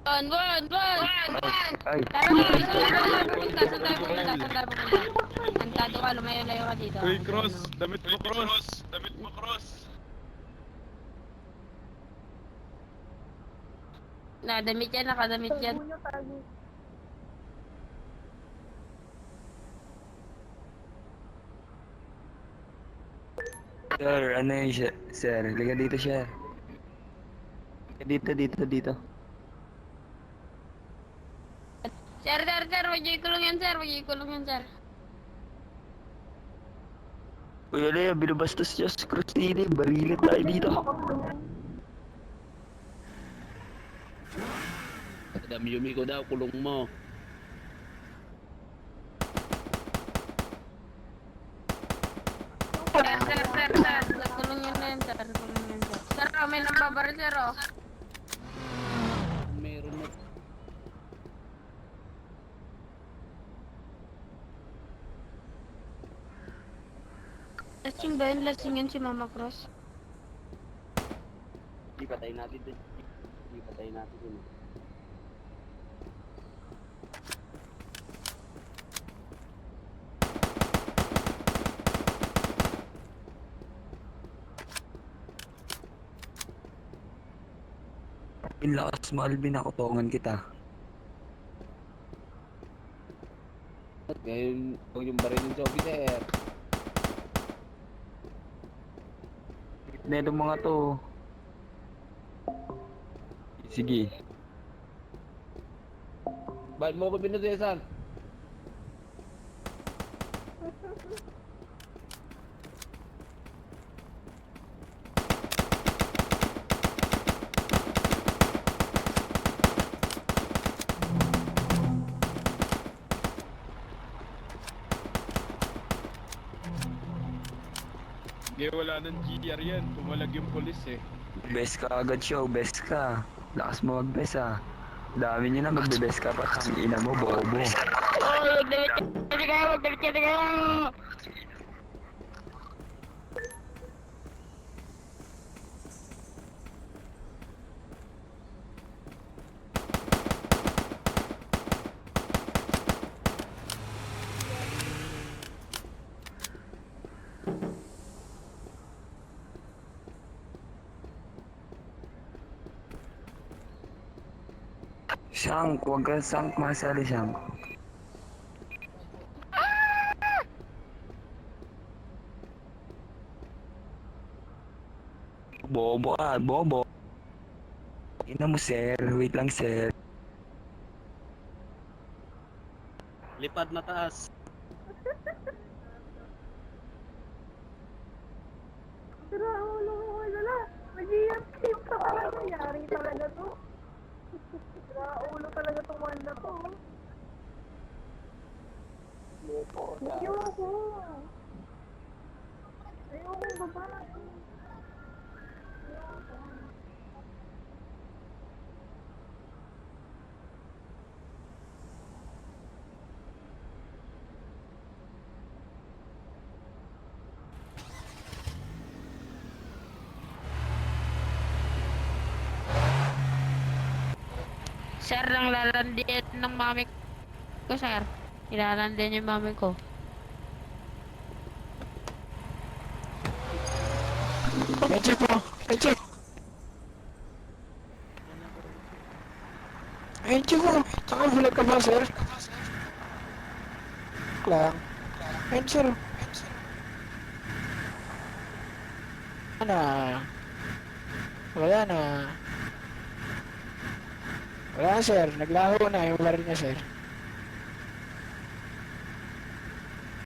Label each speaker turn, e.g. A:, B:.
A: Buwan!
B: Ay,
A: Tara na, saan tayo pupunta? Antado ka, lumayo-layo ka dito.
C: Uy, Cross! Damit mo, Cross! Damit mo, Cross!
A: Nadamit yan, nakadamit yan.
B: sir, ano yun siya? Sir, liga dito siya. Dito.
A: Sir, wag niyo ikulong yan, sir.
B: Uy, ano yan, binabastos siya sa cross dito. Barilit tayo dito.
D: Madam Yumi ko daw, kulong mo.
A: Sir. Kulong yan na yan, sir. Sir, may nambabaril, sir, oh.
D: Meron na.
A: Lasing ba yun? Lasing yun si Mama Cross?
D: Di patayin natin din. Di patayin natin din.
B: Yung lakas mo, Alvin, nakutongan kita.
D: Ngayon, huwag yung barilin sa officer.
B: Na itong mga to. Sige.
D: Bakit mo ko binudesan?
C: Hindi, wala nang GR yan. Tumalag yung polis eh.
B: Best ka agad siya, best ka. Lakas mo mag-best ah. Dami nyo na magbe-best ka pa. Ang ina mo, bobo.
A: Oh, magdalit ka.
B: Shank, huwag ka Shank, masali Shank. Bobo ah, bobo. Ina mo sir, wait lang sir.
D: Lipad na taas.
E: Pero ulo ko wala. Mag-iyak kayo pa pala. Nangyari talaga to. Ulo talaga tong one na to. Ayoko. Ayoko babae.
A: Sir, nang lalandian ng mami ko, sir. Ilalandian yung mami ko.
F: Medyo po. Medyo po. Nakabulag ka ba, sir? Lang. Ayun, sir. Ano? Wala na. Wala, sir. Naglaho na yung baril niya, sir.